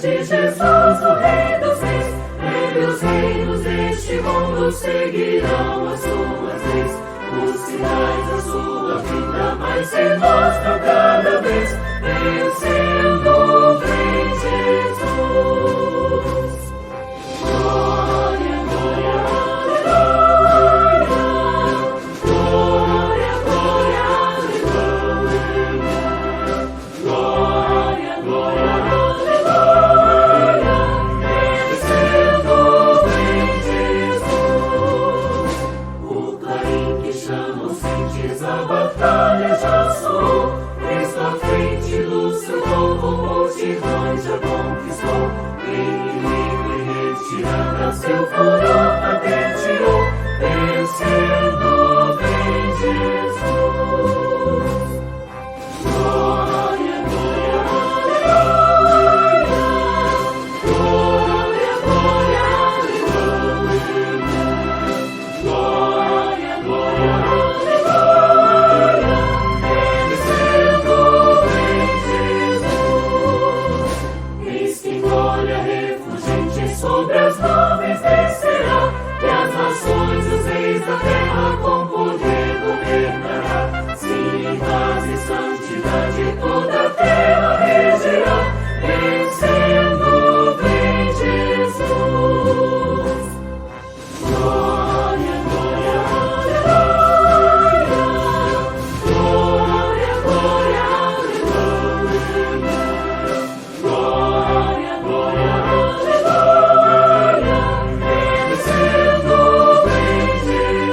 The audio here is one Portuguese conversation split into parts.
de Jesus, o Rei dos Reis. Nele os reinos deste mundo seguirão as suas leis. Os sinais da sua vinda mais se mostram cada vez, vencendo vem Jesus. Glória, glória, aleluia. Glória, glória, aleluia. Glória, glória, aleluia. Vencendo vem Jesus. O clarim que chama os crentes, a batalha já soou. Cristo à frente do seu povo, multidões já conquistou. Inimigo em retirada, seu furor patenteou. Vencendo vem Jesus. Glória, glória, aleluia. Glória, glória, aleluia. Glória, glória, aleluia. Vencendo vem Jesus. Eis que glória refulgente sobre as nuvens descerá, e as nações, os reis da terra com poder governará. Sim, em paz e santidade toda a terra regerá, vencendo vem Jesus. Glória, glória, aleluia. Glória, glória, aleluia. Glória, glória, aleluia. Vencendo vem Jesus.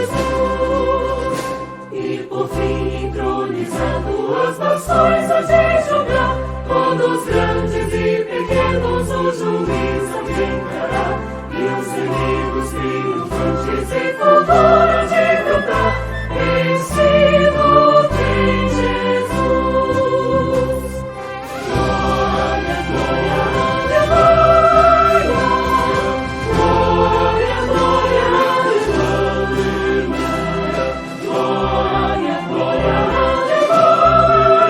E por fim entronizado as nações há de julgar, todos grandes e pequenos o juiz atentará. E os inimigos triunfantes em fulgor há de cantar, vencido vem Jesus. Glória, glória, aleluia. Glória, glória, aleluia. Glória, glória,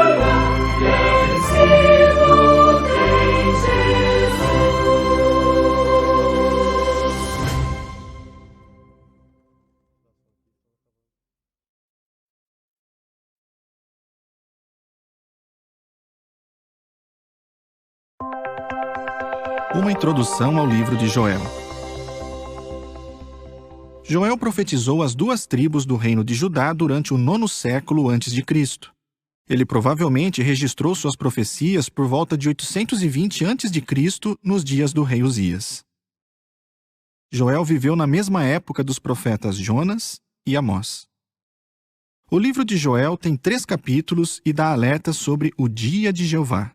aleluia. Vencido vem Jesus. Uma introdução ao livro de Joel. Joel profetizou as duas tribos do reino de Judá durante o 9º século a.C. Ele provavelmente registrou suas profecias por volta de 820 a.C., nos dias do rei Uzias. Joel viveu na mesma época dos profetas Jonas e Amós. O livro de Joel tem 3 capítulos e dá alertas sobre o dia de Jeová.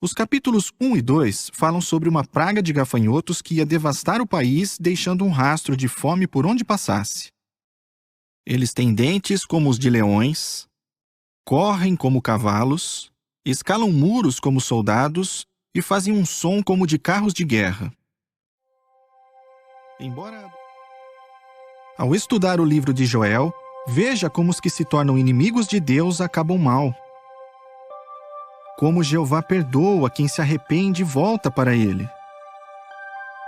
Os capítulos 1 e 2 falam sobre uma praga de gafanhotos que ia devastar o país, deixando um rastro de fome por onde passasse. Eles têm dentes como os de leões, correm como cavalos, escalam muros como soldados e fazem um som como de carros de guerra. Ao estudar o livro de Joel, veja como os que se tornam inimigos de Deus acabam mal. Como Jeová perdoa quem se arrepende e volta para ele.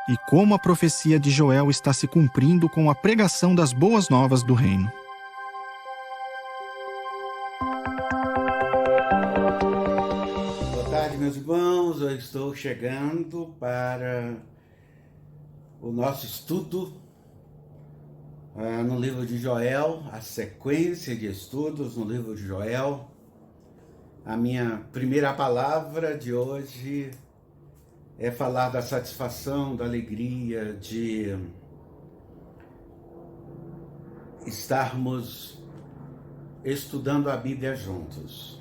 E como a profecia de Joel está se cumprindo com a pregação das boas novas do reino. Boa tarde, meus irmãos. Eu estou chegando para o nosso estudo no livro de Joel, a sequência de estudos no livro de Joel. A minha primeira palavra de hoje é falar da satisfação, da alegria de estarmos estudando a Bíblia juntos.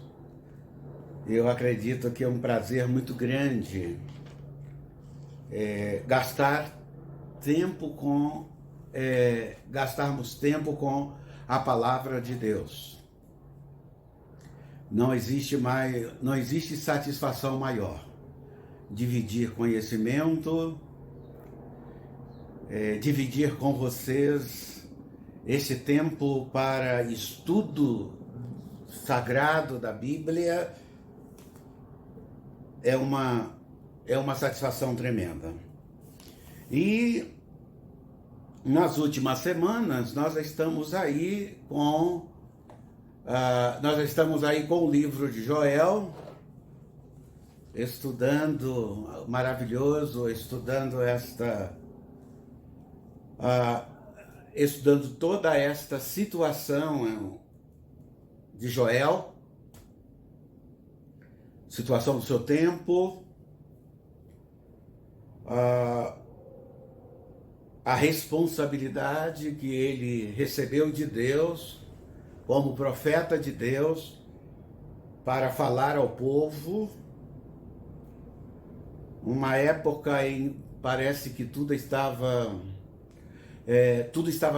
Eu acredito que é um prazer muito grande gastarmos tempo com a palavra de Deus. Não existe satisfação maior. Dividir conhecimento, dividir com vocês esse tempo para estudo sagrado da Bíblia é uma é uma satisfação tremenda. E nas últimas semanas nós estamos aí com o livro de Joel, estudando, maravilhoso, estudando toda esta situação de Joel, situação do seu tempo, a responsabilidade que ele recebeu de Deus como profeta de Deus para falar ao povo, uma época em parece que tudo estava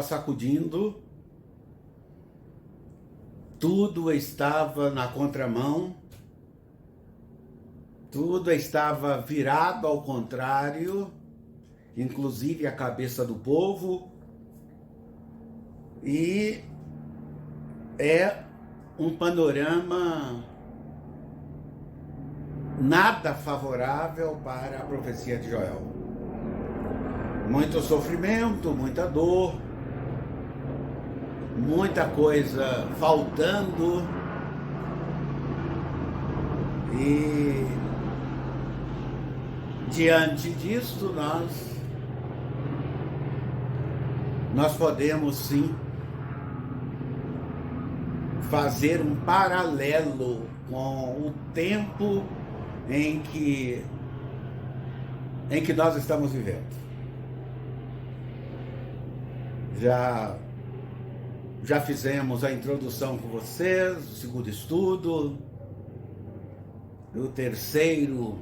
sacudindo, tudo estava na contramão, tudo estava virado ao contrário, inclusive a cabeça do povo, e é um panorama nada favorável para a profecia de Joel. Muito sofrimento, muita dor, muita coisa faltando, e diante disso nós podemos sim fazer um paralelo com o tempo em que nós estamos vivendo. Já fizemos a introdução com vocês, o segundo estudo, o terceiro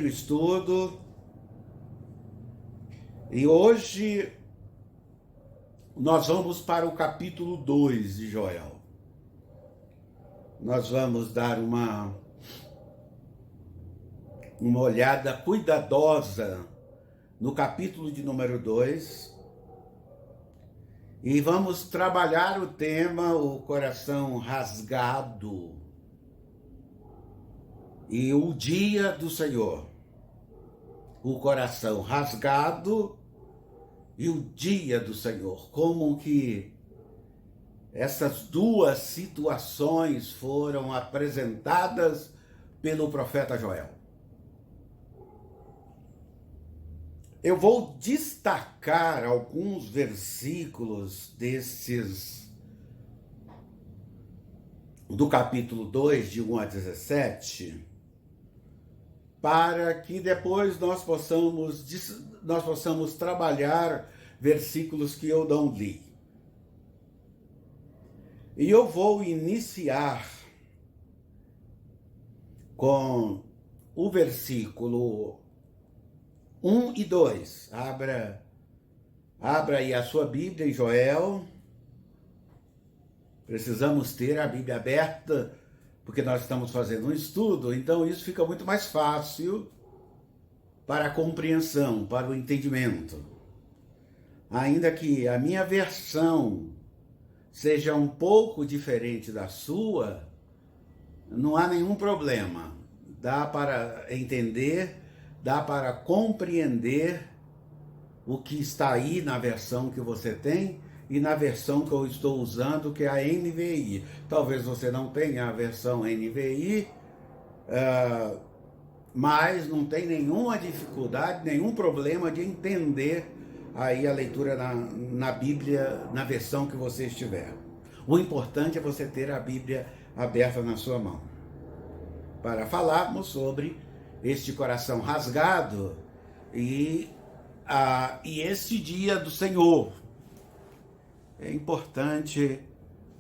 estudo, e hoje nós vamos para o capítulo 2 de Joel. Nós vamos dar uma olhada cuidadosa no capítulo de número 2 e vamos trabalhar o tema, o coração rasgado e o dia do Senhor. O coração rasgado e o dia do Senhor. Como que essas duas situações foram apresentadas pelo profeta Joel. Eu vou destacar alguns versículos do capítulo 2, de 1 a 17, para que depois nós possamos trabalhar versículos que eu não li. E eu vou iniciar com o versículo 1 e 2. Abra aí a sua Bíblia em Joel. Precisamos ter a Bíblia aberta, porque nós estamos fazendo um estudo, então isso fica muito mais fácil para a compreensão, para o entendimento. Ainda que a minha versão seja um pouco diferente da sua, não há nenhum problema. Dá para entender, dá para compreender o que está aí na versão que você tem e na versão que eu estou usando, que é a NVI. Talvez você não tenha a versão NVI, mas não tem nenhuma dificuldade, nenhum problema de entender aí a leitura na Bíblia, na versão que você estiver. O importante é você ter a Bíblia aberta na sua mão, para falarmos sobre este coração rasgado e este dia do Senhor. É importante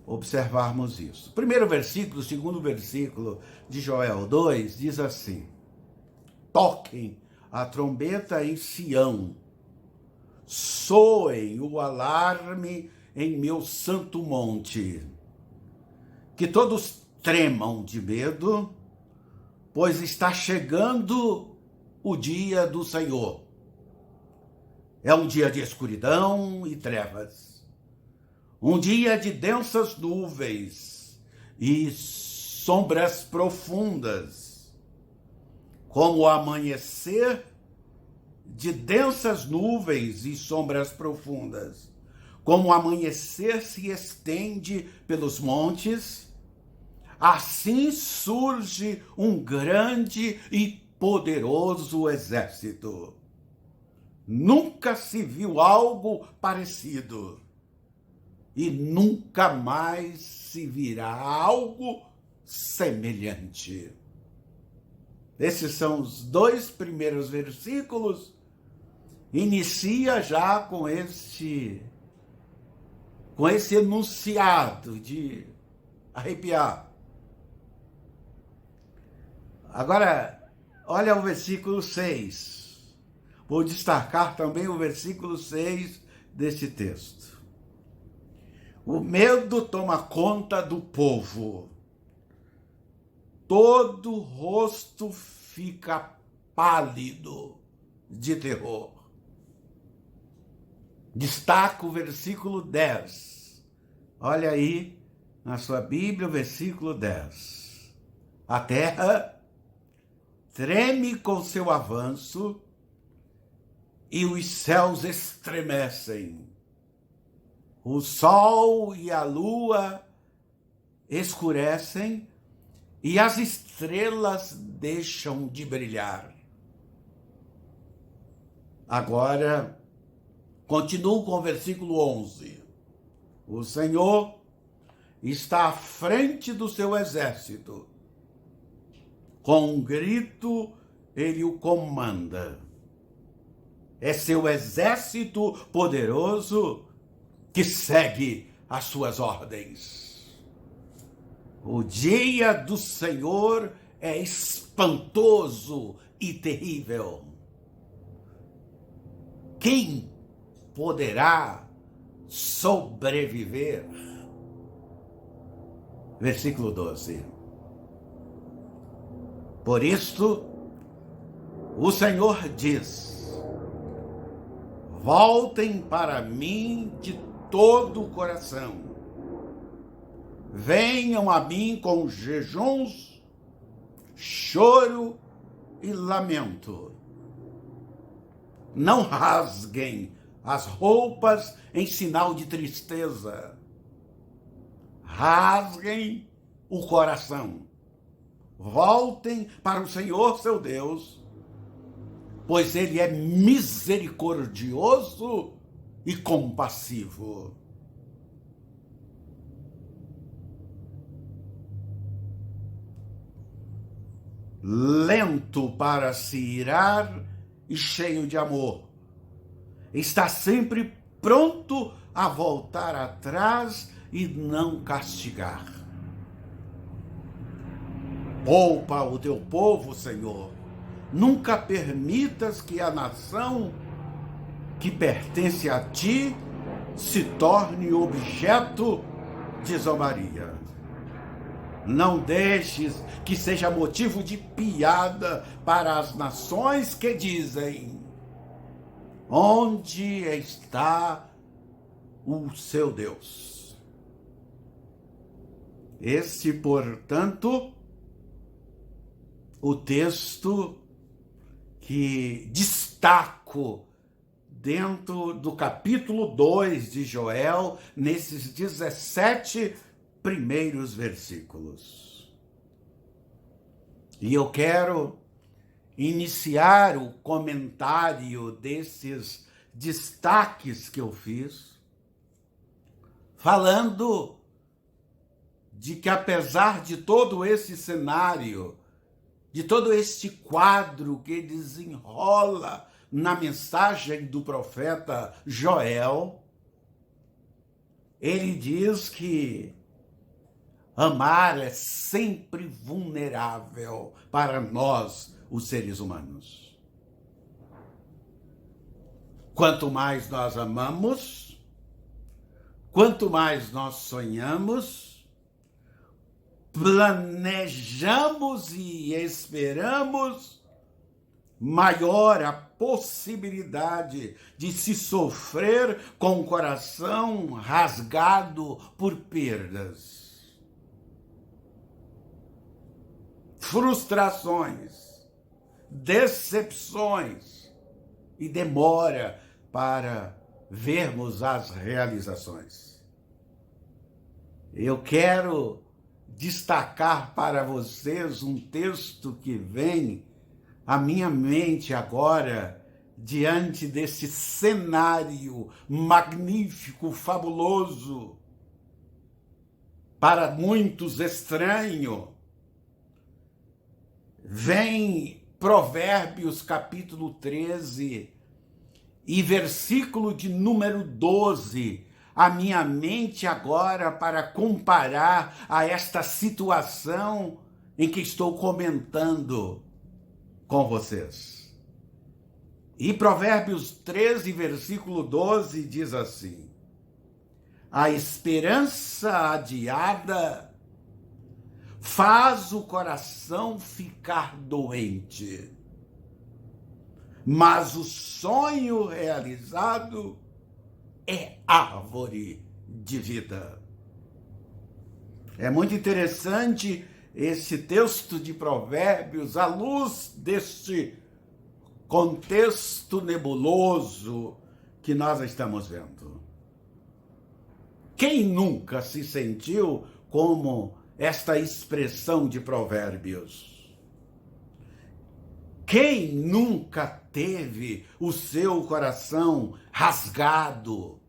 observarmos isso. Primeiro versículo, segundo versículo de Joel 2, diz assim: toquem a trombeta em Sião, soem o alarme em meu santo monte, que todos tremam de medo, pois está chegando o dia do Senhor. É um dia de escuridão e trevas, um dia de densas nuvens e sombras profundas, como o amanhecer de densas nuvens e sombras profundas, como o amanhecer se estende pelos montes, assim surge um grande e poderoso exército. Nunca se viu algo parecido e nunca mais se virá algo semelhante. Esses são os 2 primeiros versículos. Inicia já com esse enunciado de arrepiar. Agora, olha o versículo 6. Vou destacar também o versículo 6 desse texto. O medo toma conta do povo. Todo rosto fica pálido de terror. Destaca o versículo 10. Olha aí na sua Bíblia o versículo 10. A terra treme com seu avanço e os céus estremecem. O sol e a lua escurecem e as estrelas deixam de brilhar. Agora, continuo com o versículo 11. O Senhor está à frente do seu exército. Com um grito, ele o comanda. É seu exército poderoso que segue as suas ordens. O dia do Senhor é espantoso e terrível. Quem poderá sobreviver? Versículo 12. Por isto, o Senhor diz: voltem para mim de todo o coração. Venham a mim com jejuns, choro e lamento. Não rasguem as roupas em sinal de tristeza. Rasguem o coração. Voltem para o Senhor seu Deus, pois ele é misericordioso e compassivo. Lento para se irar e cheio de amor. Está sempre pronto a voltar atrás e não castigar. Poupa o teu povo, Senhor. Nunca permitas que a nação que pertence a ti se torne objeto de zombaria. Não deixes que seja motivo de piada para as nações que dizem: onde está o seu Deus? Esse, portanto, o texto que destaco dentro do capítulo 2 de Joel, nesses 17 primeiros versículos. E eu quero iniciar o comentário desses destaques que eu fiz, falando de que, apesar de todo esse cenário, de todo este quadro que desenrola na mensagem do profeta Joel, ele diz que amar é sempre vulnerável para nós, os seres humanos. Quanto mais nós amamos, quanto mais nós sonhamos, planejamos e esperamos, maior a possibilidade de se sofrer com o coração rasgado por perdas. frustrações, decepções e demora para vermos as realizações. Eu quero destacar para vocês um texto que vem à minha mente agora, diante desse cenário magnífico, fabuloso, para muitos estranho. Vem Provérbios capítulo 13 e versículo de número 12, à minha mente agora para comparar a esta situação em que estou comentando com vocês. E Provérbios 13, versículo 12 diz assim: a esperança adiada faz o coração ficar doente, mas o sonho realizado é árvore de vida. É muito interessante esse texto de Provérbios à luz deste contexto nebuloso que nós estamos vendo. Quem nunca se sentiu como esta expressão de Provérbios? Quem nunca teve o seu coração rasgado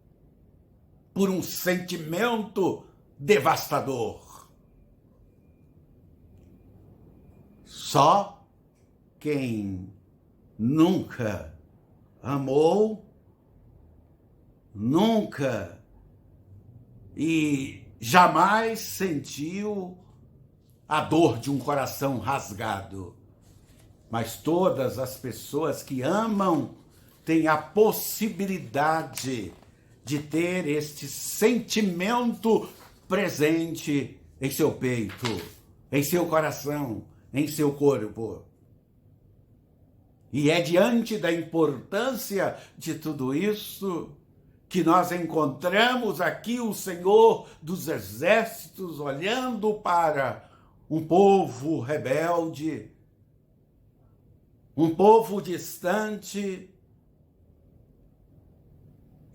por um sentimento devastador? Só quem nunca amou, nunca e jamais sentiu a dor de um coração rasgado. Mas todas as pessoas que amam têm a possibilidade de ter este sentimento presente em seu peito, em seu coração, em seu corpo. E é diante da importância de tudo isso que nós encontramos aqui o Senhor dos Exércitos olhando para um povo rebelde, um povo distante,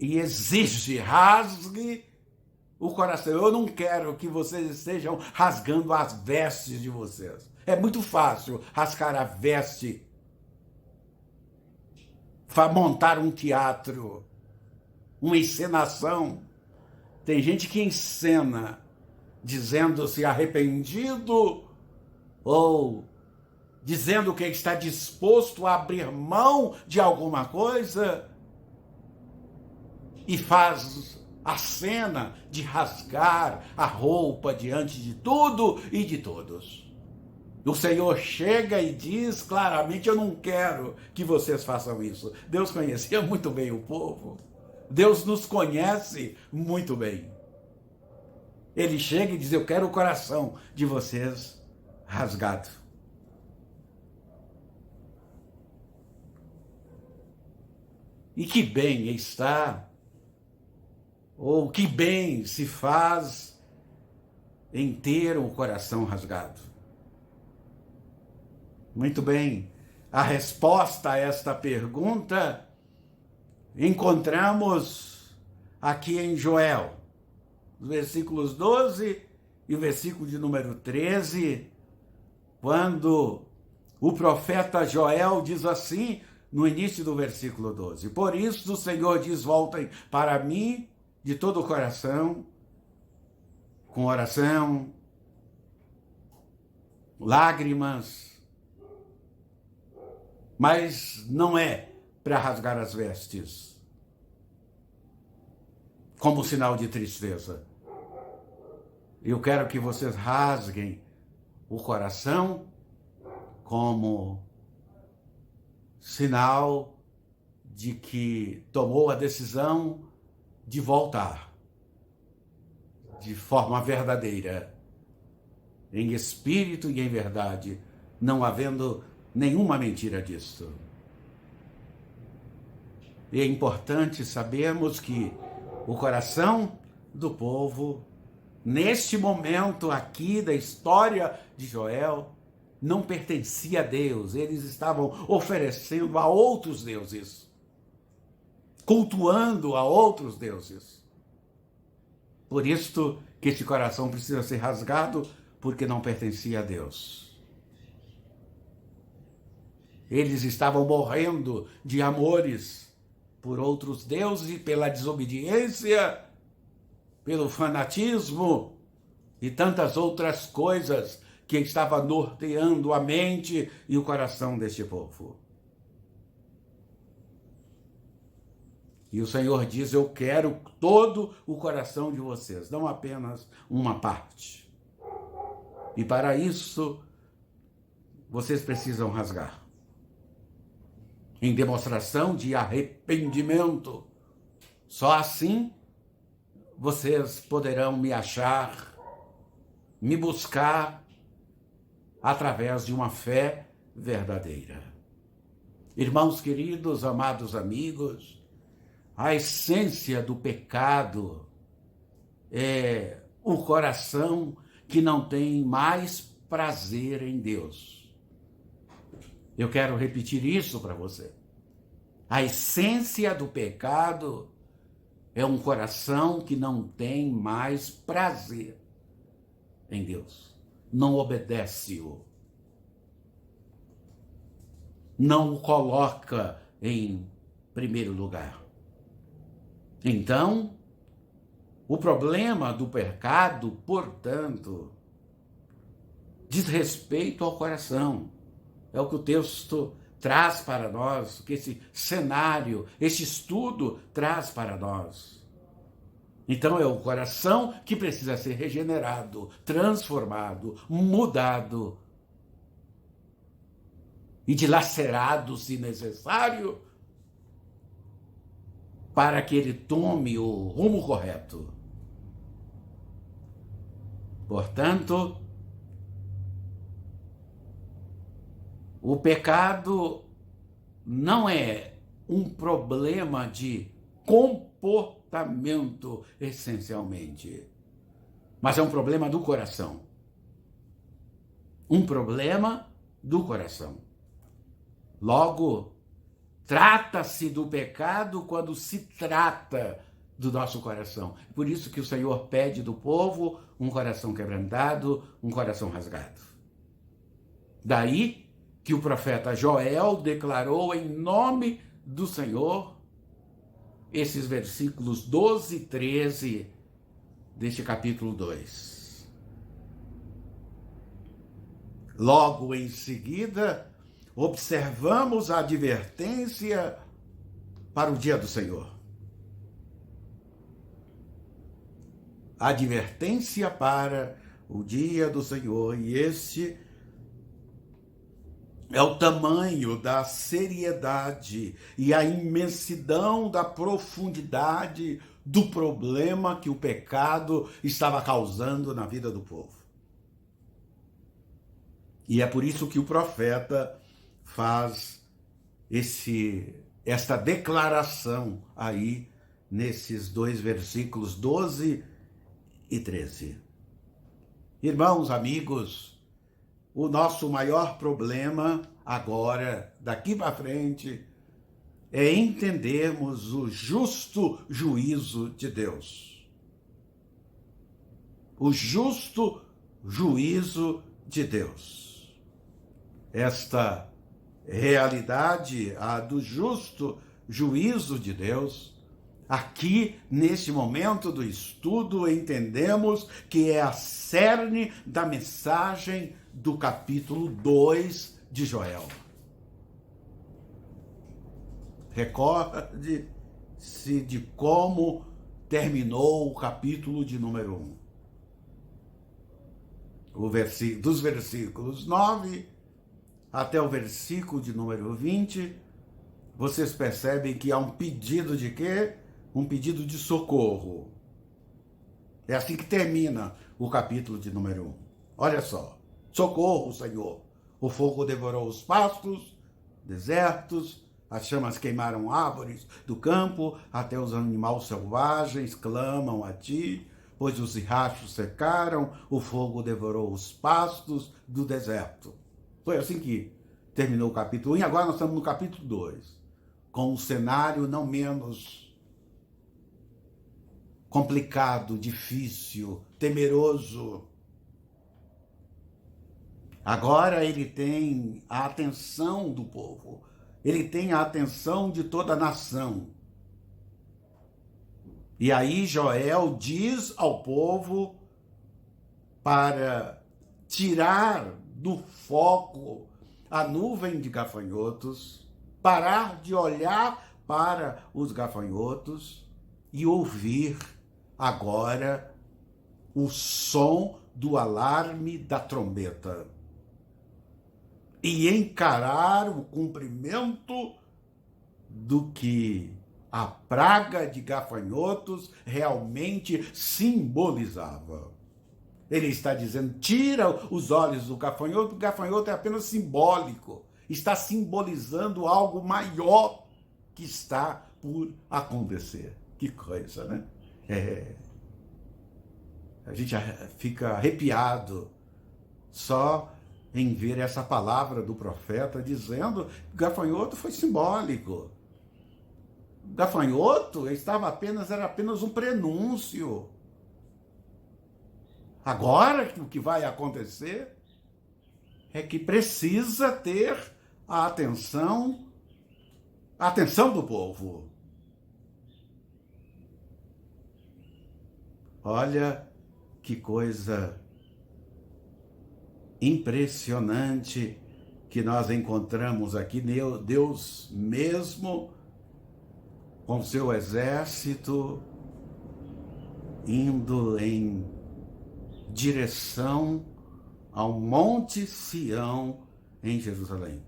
e exige, rasgue o coração. Eu não quero que vocês estejam rasgando as vestes de vocês. É muito fácil rasgar a veste, montar um teatro, uma encenação. Tem gente que encena dizendo-se arrependido ou dizendo que está disposto a abrir mão de alguma coisa e faz a cena de rasgar a roupa diante de tudo e de todos. O Senhor chega e diz claramente: eu não quero que vocês façam isso. Deus conhecia muito bem o povo. Deus nos conhece muito bem. Ele chega e diz: eu quero o coração de vocês rasgado. E que bem está, ou que bem se faz em ter o coração rasgado. Muito bem, a resposta a esta pergunta encontramos aqui em Joel, os versículos 12 e o versículo de número 13, quando o profeta Joel diz assim, no início do versículo 12: por isso o Senhor diz: voltem para mim de todo o coração, com oração, lágrimas, mas não é para rasgar as vestes como sinal de tristeza. Eu quero que vocês rasguem o coração como sinal de que tomou a decisão de voltar de forma verdadeira, em espírito e em verdade, não havendo nenhuma mentira disso. E é importante sabermos que o coração do povo, neste momento aqui da história de Joel, não pertencia a Deus, eles estavam oferecendo a outros deuses, cultuando a outros deuses. Por isso que esse coração precisa ser rasgado, porque não pertencia a Deus. Eles estavam morrendo de amores por outros deuses e pela desobediência, pelo fanatismo e tantas outras coisas que estava norteando a mente e o coração deste povo. E o Senhor diz: eu quero todo o coração de vocês, não apenas uma parte. E para isso, vocês precisam rasgar. Em demonstração de arrependimento. Só assim vocês poderão me achar, me buscar, através de uma fé verdadeira. Irmãos queridos, amados amigos, a essência do pecado é o coração que não tem mais prazer em Deus. Eu quero repetir isso para você. A essência do pecado é um coração que não tem mais prazer em Deus. Não obedece-o. Não o coloca em primeiro lugar. Então, o problema do pecado, portanto, diz respeito ao coração. É o que o texto traz para nós, que esse cenário, esse estudo traz para nós. Então é o coração que precisa ser regenerado, transformado, mudado e dilacerado, se necessário, para que ele tome o rumo correto. Portanto, o pecado não é um problema de comportamento, essencialmente, mas é um problema do coração. Um problema do coração. Logo, trata-se do pecado quando se trata do nosso coração. Por isso que o Senhor pede do povo um coração quebrantado, um coração rasgado. Daí que o profeta Joel declarou em nome do Senhor esses versículos 12 e 13 deste capítulo 2. Logo em seguida, observamos a advertência para o dia do Senhor. Advertência para o dia do Senhor, e este é o tamanho da seriedade e a imensidão da profundidade do problema que o pecado estava causando na vida do povo. E é por isso que o profeta faz esta declaração aí nesses dois versículos 12 e 13. Irmãos, amigos, o nosso maior problema agora, daqui para frente, é entendermos o justo juízo de Deus. O justo juízo de Deus. Esta realidade, a do justo juízo de Deus, aqui, neste momento do estudo, entendemos que é a cerne da mensagem do capítulo 2 de Joel. Recorde-se de como terminou o capítulo de número 1. Dos versículos 9 até o versículo de número 20, vocês percebem que há um pedido de quê? Um pedido de socorro. É assim que termina o capítulo de número 1. Olha só. Socorro, Senhor. O fogo devorou os pastos, desertos, as chamas queimaram árvores do campo, até os animais selvagens clamam a ti, pois os riachos secaram, o fogo devorou os pastos do deserto. Foi assim que terminou o capítulo 1 e agora nós estamos no capítulo 2, com um cenário não menos complicado, difícil, temeroso. Agora ele tem a atenção do povo, ele tem a atenção de toda a nação. E aí Joel diz ao povo para tirar do foco a nuvem de gafanhotos, parar de olhar para os gafanhotos e ouvir agora o som do alarme da trombeta e encarar o cumprimento do que a praga de gafanhotos realmente simbolizava. Ele está dizendo, tira os olhos do gafanhoto, o gafanhoto é apenas simbólico, está simbolizando algo maior que está por acontecer. Que coisa, né? A gente fica arrepiado só em ver essa palavra do profeta dizendo que o gafanhoto foi simbólico. O gafanhoto era apenas um prenúncio. Agora, o que vai acontecer é que precisa ter a atenção do povo. Olha que coisa impressionante que nós encontramos aqui. Deus mesmo, com seu exército, indo em direção ao Monte Sião em Jerusalém.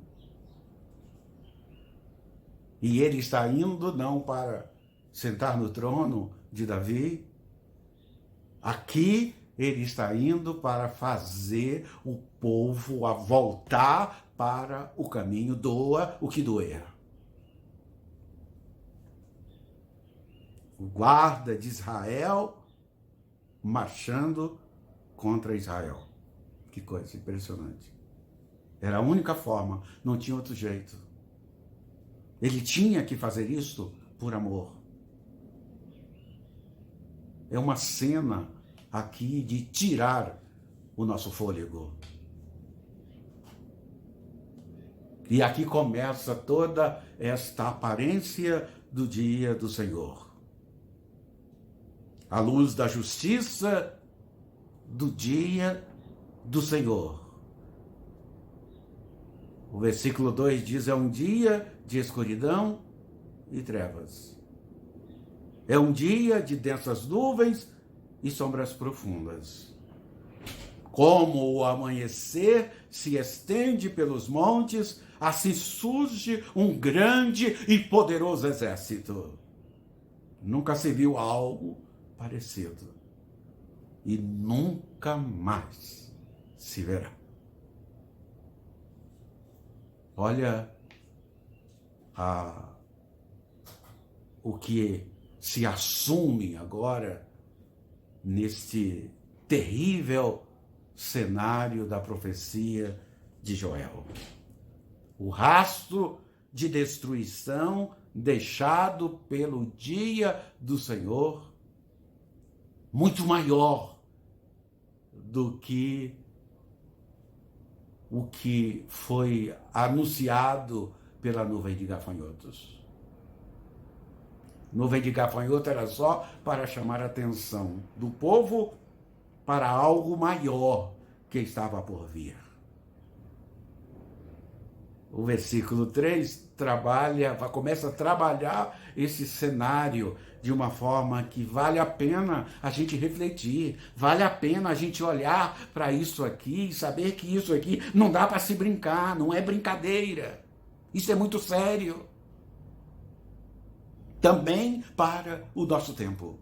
E ele está indo não para sentar no trono de Davi. Aqui ele está indo para fazer o povo a voltar para o caminho, doa o que doer. O guarda de Israel marchando contra Israel. Que coisa impressionante. Era a única forma, não tinha outro jeito. Ele tinha que fazer isso por amor. É uma cena aqui de tirar o nosso fôlego. E aqui começa toda esta aparência do dia do Senhor. A luz da justiça do dia do Senhor. O versículo 2 diz, é um dia de escuridão e trevas. É um dia de densas nuvens e sombras profundas. Como o amanhecer se estende pelos montes, assim surge um grande e poderoso exército. Nunca se viu algo parecido. E nunca mais se verá. Olha o que se assume agora neste terrível cenário da profecia de Joel. O rastro de destruição deixado pelo dia do Senhor, muito maior do que o que foi anunciado pela nuvem de gafanhotos. Nuvem de gafanhoto era só para chamar a atenção do povo para algo maior que estava por vir. O versículo 3 começa a trabalhar esse cenário de uma forma que vale a pena a gente refletir, vale a pena a gente olhar para isso aqui e saber que isso aqui não dá para se brincar, não é brincadeira. Isso é muito sério. Também para o nosso tempo.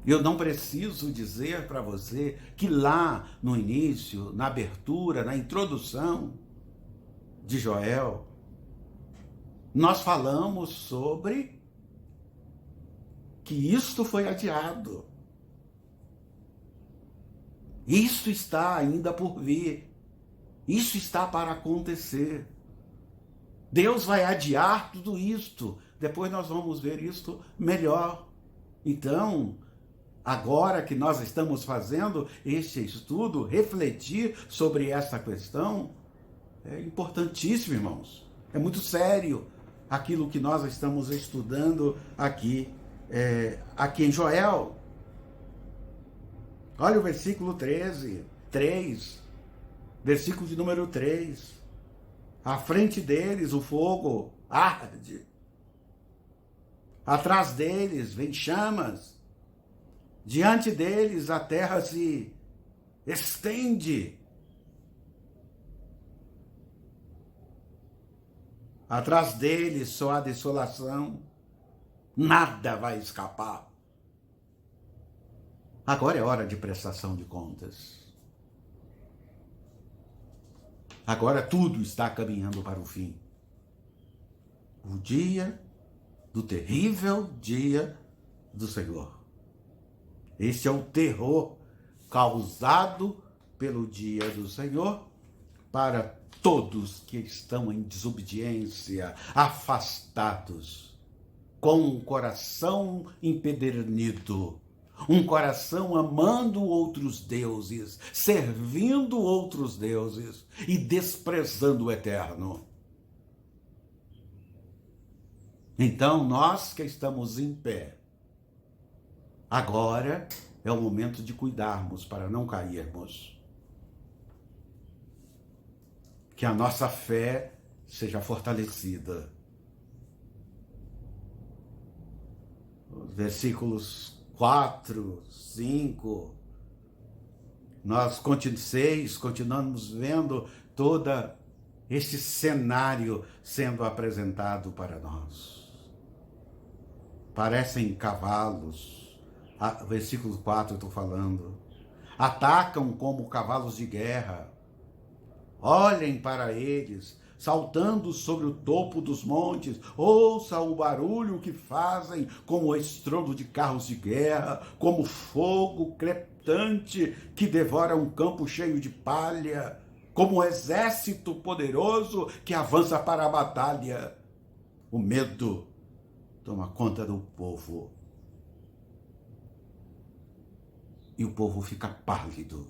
Eu não preciso dizer para você que lá no início, na abertura, na introdução de Joel, nós falamos sobre que isto foi adiado. Isto está ainda por vir. Isso está para acontecer. Deus vai adiar tudo isto. Depois nós vamos ver isto melhor. Então, agora que nós estamos fazendo este estudo, refletir sobre essa questão é importantíssimo, irmãos. É muito sério aquilo que nós estamos estudando aqui em Joel. Olha o versículo 3, versículo de número 3. À frente deles o fogo arde. Atrás deles vem chamas. Diante deles a terra se estende. Atrás deles só há desolação. Nada vai escapar. Agora é hora de prestação de contas. Agora tudo está caminhando para o fim. O dia do terrível dia do Senhor. Este é o terror causado pelo dia do Senhor para todos que estão em desobediência, afastados, com um coração empedernido, um coração amando outros deuses, servindo outros deuses e desprezando o eterno. Então, nós que estamos em pé, agora é o momento de cuidarmos para não cairmos. Que a nossa fé seja fortalecida. Os versículos 4, 5, nós continuamos vendo todo este cenário sendo apresentado para nós. Parecem cavalos, versículo 4 eu estou falando, atacam como cavalos de guerra, olhem para eles, saltando sobre o topo dos montes, ouça o barulho que fazem como o estrondo de carros de guerra, como fogo crepitante que devora um campo cheio de palha, como um exército poderoso que avança para a batalha. O medo toma conta do povo. E o povo fica pálido.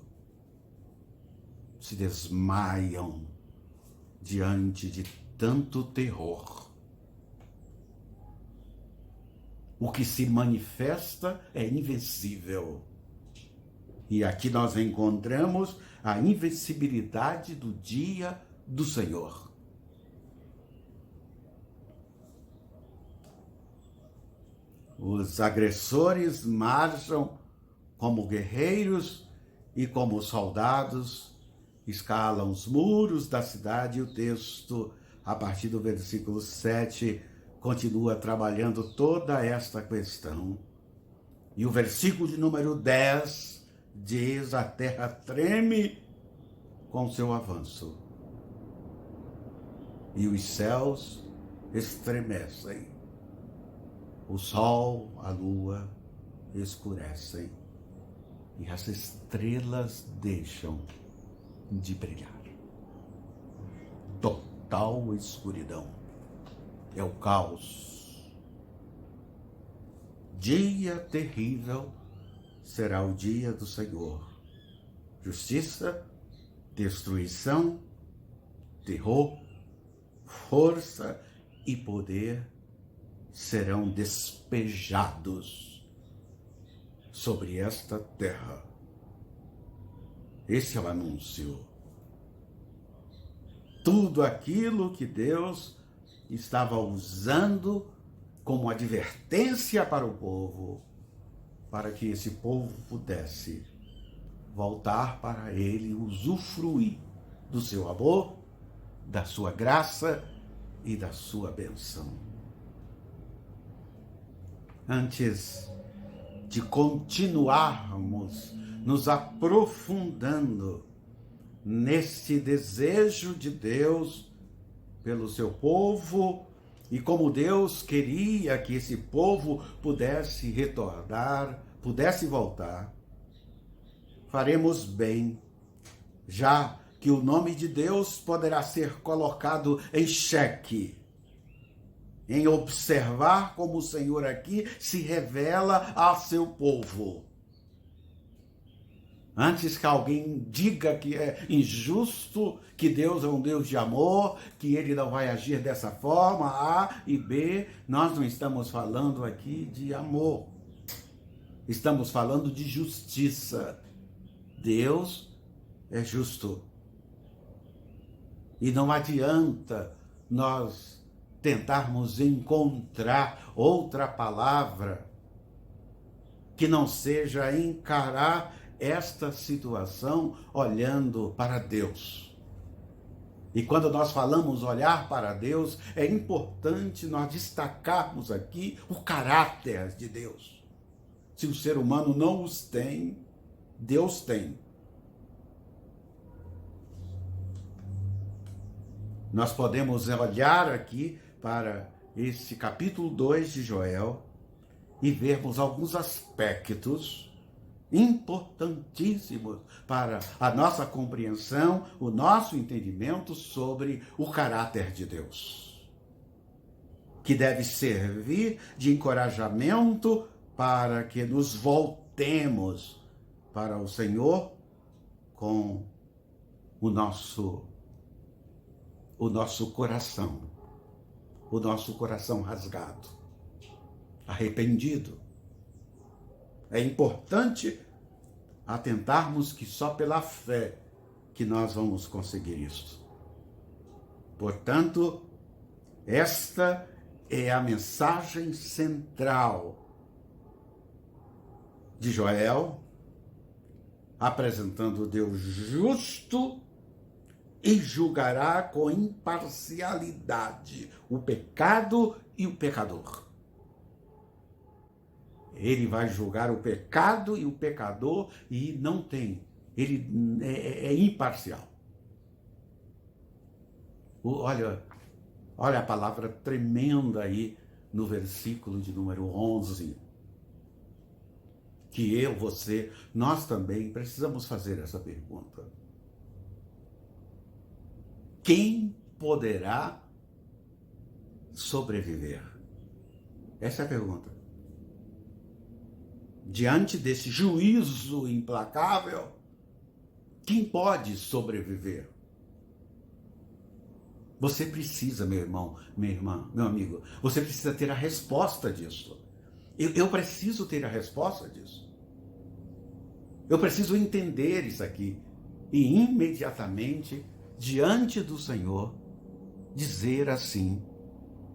Se desmaiam diante de tanto terror. O que se manifesta é invencível. E aqui nós encontramos a invencibilidade do dia do Senhor. Os agressores marcham como guerreiros e como soldados, escalam os muros da cidade, e o texto, a partir do versículo 7, continua trabalhando toda esta questão. E o versículo de número 10 diz: a terra treme com seu avanço, e os céus estremecem. O sol, a lua escurecem, e as estrelas deixam de brilhar. Total escuridão. É o caos. Dia terrível será o dia do Senhor. Justiça, destruição, terror, força e poder serão despejados sobre esta terra. Esse é o anúncio. Tudo aquilo que Deus estava usando como advertência para o povo, para que esse povo pudesse voltar para Ele, usufruir do seu amor, da sua graça e da sua bênção. Antes de continuarmos nos aprofundando neste desejo de Deus pelo seu povo e como Deus queria que esse povo pudesse retornar, pudesse voltar, faremos bem, já que o nome de Deus poderá ser colocado em xeque, em observar como o Senhor aqui se revela a seu povo. Antes que alguém diga que é injusto, que Deus é um Deus de amor, que ele não vai agir dessa forma, A e B, nós não estamos falando aqui de amor. Estamos falando de justiça. Deus é justo. E não adianta nós tentarmos encontrar outra palavra que não seja encarar esta situação olhando para Deus. E quando nós falamos olhar para Deus, é importante nós destacarmos aqui o caráter de Deus. Se o ser humano não os tem, Deus tem. Nós podemos olhar aqui para esse capítulo 2 de Joel e vermos alguns aspectos importantíssimos para a nossa compreensão, o nosso entendimento sobre o caráter de Deus, que deve servir de encorajamento para que nos voltemos para o Senhor com o nosso coração rasgado, arrependido. É importante atentarmos que só pela fé que nós vamos conseguir isso. Portanto, esta é a mensagem central de Joel, apresentando o Deus justo e julgará com imparcialidade o pecado e o pecador. Ele vai julgar o pecado e o pecador e não tem. Ele é imparcial. Olha a palavra tremenda aí no versículo de número 11. Que eu, você, nós também precisamos fazer essa pergunta. Quem poderá sobreviver? Essa é a pergunta. Diante desse juízo implacável, quem pode sobreviver? Você precisa, meu irmão, minha irmã, meu amigo, você precisa ter a resposta disso. Eu preciso ter a resposta disso. Eu preciso entender isso aqui e imediatamente, diante do Senhor, dizer assim: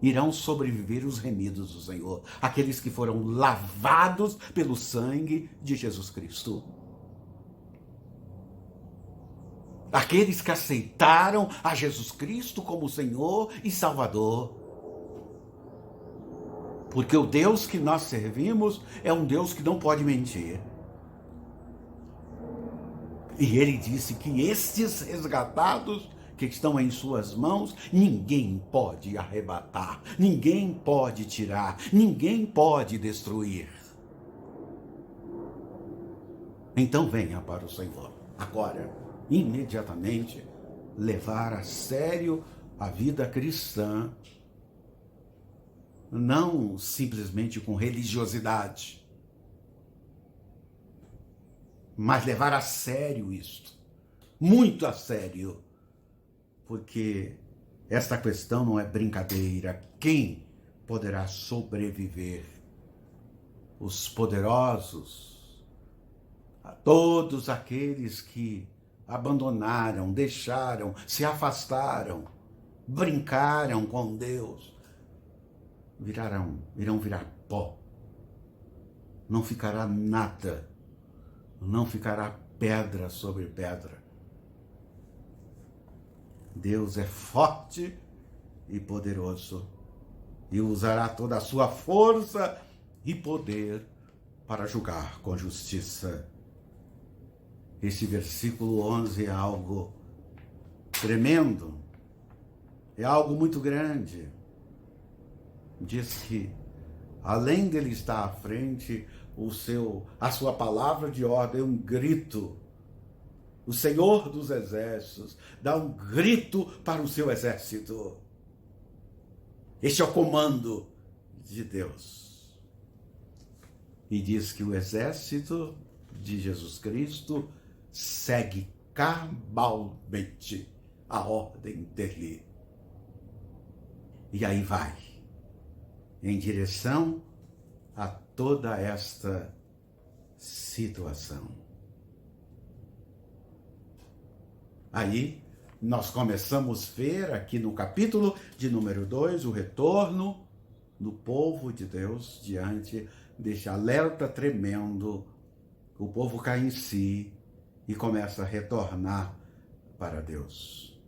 irão sobreviver os remidos do Senhor, aqueles que foram lavados pelo sangue de Jesus Cristo. Aqueles que aceitaram a Jesus Cristo como Senhor e Salvador. Porque o Deus que nós servimos é um Deus que não pode mentir. E ele disse que estes resgatados que estão em suas mãos, ninguém pode arrebatar, ninguém pode tirar, ninguém pode destruir. Então venha para o Senhor, agora, imediatamente, levar a sério a vida cristã, não simplesmente com religiosidade, mas levar a sério isto, muito a sério, porque esta questão não é brincadeira. Quem poderá sobreviver? Os poderosos, a todos aqueles que abandonaram, deixaram, se afastaram, brincaram com Deus, irão virar pó. Não ficará nada, não ficará pedra sobre pedra. Deus é forte e poderoso e usará toda a sua força e poder para julgar com justiça. Esse versículo 11 é algo tremendo, é algo muito grande. Diz que, além dele estar à frente, a sua palavra de ordem é um grito o Senhor dos Exércitos, dá um grito para o seu exército. Este é o comando de Deus. E diz que o exército de Jesus Cristo segue cabalmente a ordem dele. E aí vai, em direção a toda esta situação. Aí nós começamos a ver aqui no capítulo de número 2 o retorno do povo de Deus diante deste alerta tremendo. O povo cai em si e começa a retornar para Deus.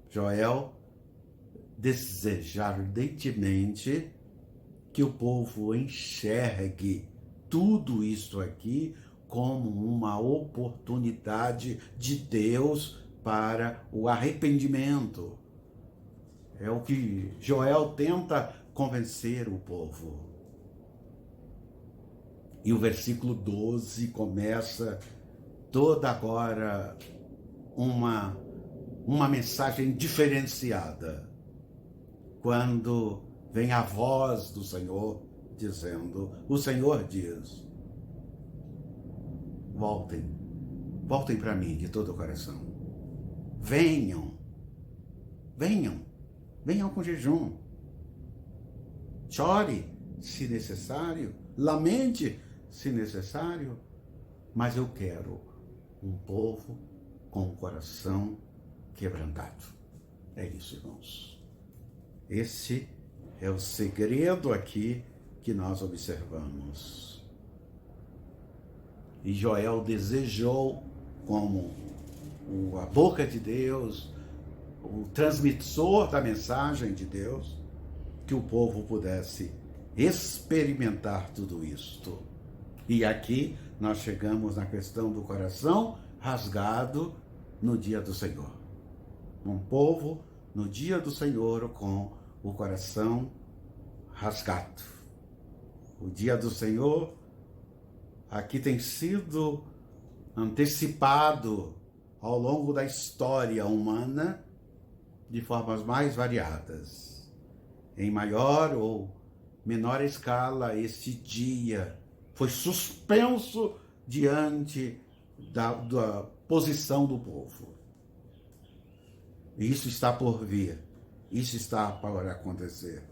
Joel deseja ardentemente que o povo enxergue tudo isso aqui como uma oportunidade de Deus para o arrependimento. É o que Joel tenta convencer o povo. E o versículo 12 começa toda agora uma mensagem diferenciada. Quando vem a voz do Senhor dizendo, o Senhor diz, voltem para mim de todo o coração. Venham com jejum. Chore, se necessário, lamente, se necessário, mas eu quero um povo com o coração quebrantado. É isso, irmãos. Esse é o segredo aqui que nós observamos. E Joel desejou, como a boca de Deus, o transmissor da mensagem de Deus, que o povo pudesse experimentar tudo isto. E aqui nós chegamos na questão do coração rasgado no dia do Senhor. Um povo no dia do Senhor com o coração rasgado. O dia do Senhor aqui tem sido antecipado ao longo da história humana de formas mais variadas. Em maior ou menor escala, este dia foi suspenso diante da posição do povo. Isso está por vir. Isso está para acontecer.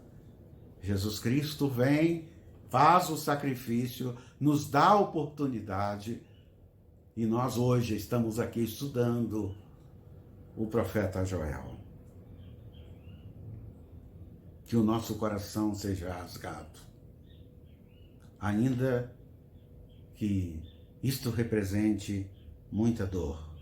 Jesus Cristo vem, faz o sacrifício, nos dá a oportunidade, e nós hoje estamos aqui estudando o profeta Joel. Que o nosso coração seja rasgado. Ainda que isto represente muita dor.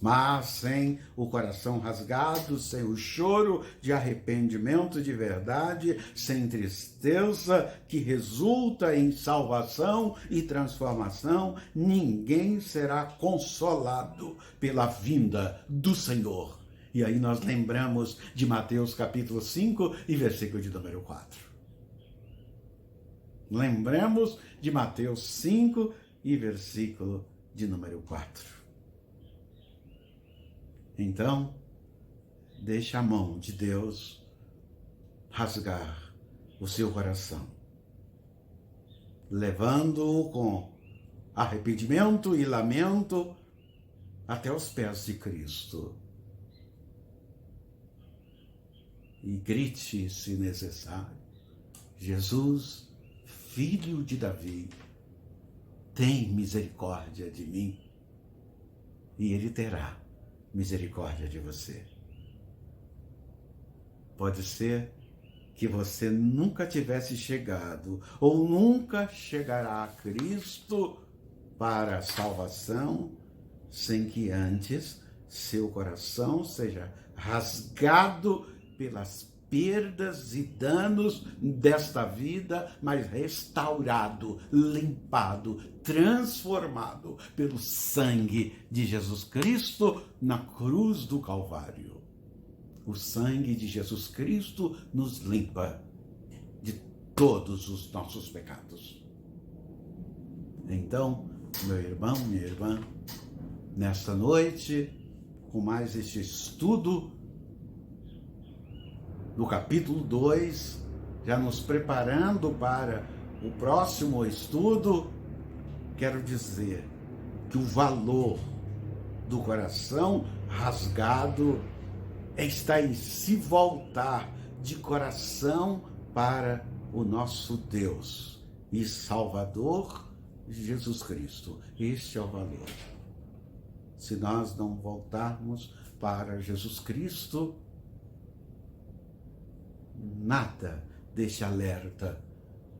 Mas sem o coração rasgado, sem o choro de arrependimento de verdade, sem tristeza que resulta em salvação e transformação, ninguém será consolado pela vinda do Senhor. E aí nós lembramos de Mateus capítulo 5 e versículo de número 4. Lembramos de Mateus 5 e versículo de número 4. Então, deixe a mão de Deus rasgar o seu coração, levando-o com arrependimento e lamento até os pés de Cristo. E grite, se necessário, Jesus, filho de Davi, tem misericórdia de mim. E ele terá misericórdia de você. Pode ser que você nunca tivesse chegado ou nunca chegará a Cristo para a salvação sem que antes seu coração seja rasgado pelas perdas e danos desta vida, mas restaurado, limpado, transformado pelo sangue de Jesus Cristo na cruz do Calvário. O sangue de Jesus Cristo nos limpa de todos os nossos pecados. Então, meu irmão, minha irmã, nesta noite, com mais este estudo no capítulo 2, já nos preparando para o próximo estudo, quero dizer que o valor do coração rasgado está em se voltar de coração para o nosso Deus e Salvador, Jesus Cristo. Este é o valor. Se nós não voltarmos para Jesus Cristo, nada deste alerta,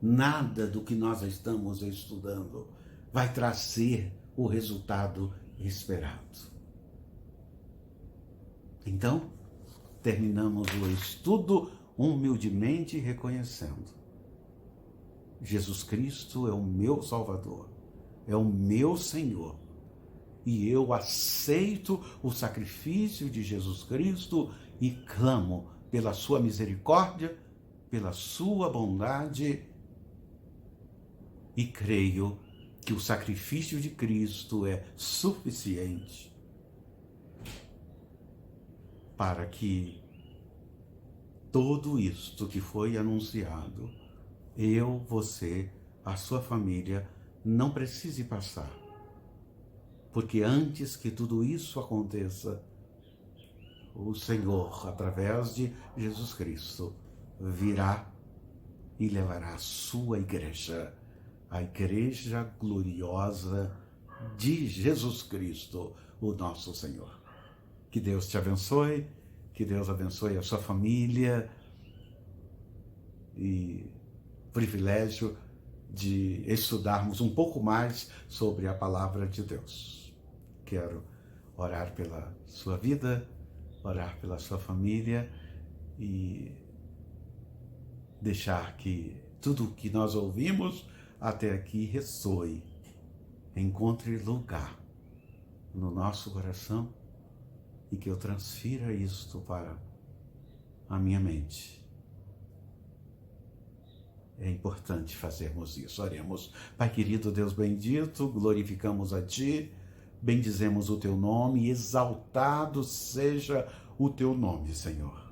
nada do que nós estamos estudando vai trazer o resultado esperado. Então, terminamos o estudo humildemente reconhecendo: Jesus Cristo é o meu Salvador, é o meu Senhor, e eu aceito o sacrifício de Jesus Cristo e clamo pela sua misericórdia, pela sua bondade, e creio que o sacrifício de Cristo é suficiente para que tudo isto que foi anunciado, eu, você, a sua família, não precise passar. Porque antes que tudo isso aconteça, o Senhor, através de Jesus Cristo, virá e levará a sua igreja, a igreja gloriosa de Jesus Cristo, o nosso Senhor. Que Deus te abençoe, que Deus abençoe a sua família, e privilégio de estudarmos um pouco mais sobre a palavra de Deus. Quero orar pela sua vida, orar pela sua família e deixar que tudo o que nós ouvimos até aqui ressoe, encontre lugar no nosso coração e que eu transfira isto para a minha mente. É importante fazermos isso. Oremos. Pai querido, Deus bendito, glorificamos a Ti, bendizemos o Teu nome, exaltado seja o Teu nome, Senhor,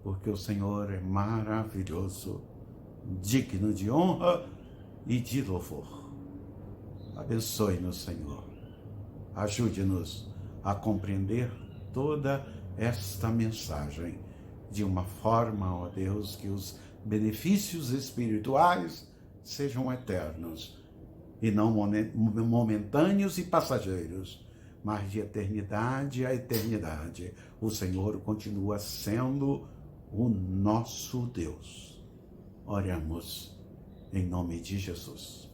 porque o Senhor é maravilhoso, digno de honra e de louvor. Abençoe-nos, Senhor. Ajude-nos a compreender toda esta mensagem de uma forma, ó Deus, que os benefícios espirituais sejam eternos e não momentâneos e passageiros, mas de eternidade a eternidade. O Senhor continua sendo o nosso Deus. Oramos em nome de Jesus.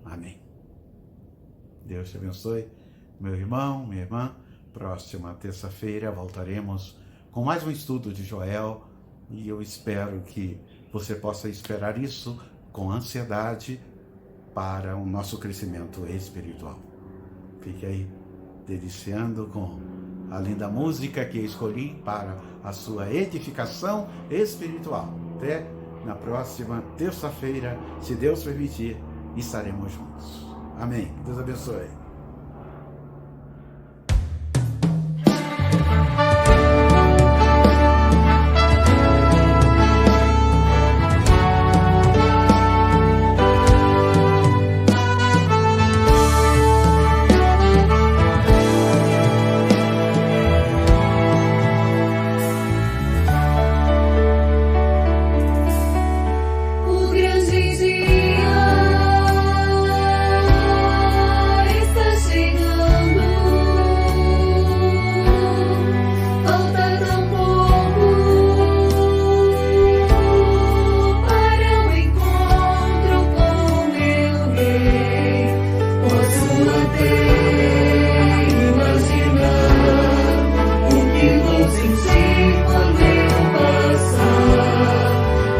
Amém. Deus te abençoe, meu irmão, minha irmã. Próxima terça-feira voltaremos com mais um estudo de Joel e eu espero que você possa esperar isso com ansiedade para o nosso crescimento espiritual. Fique aí deliciando com a linda música que escolhi para a sua edificação espiritual. Até na próxima terça-feira, se Deus permitir, estaremos juntos. Amém. Deus abençoe.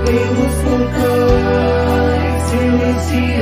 Pelos vulcões silenciosos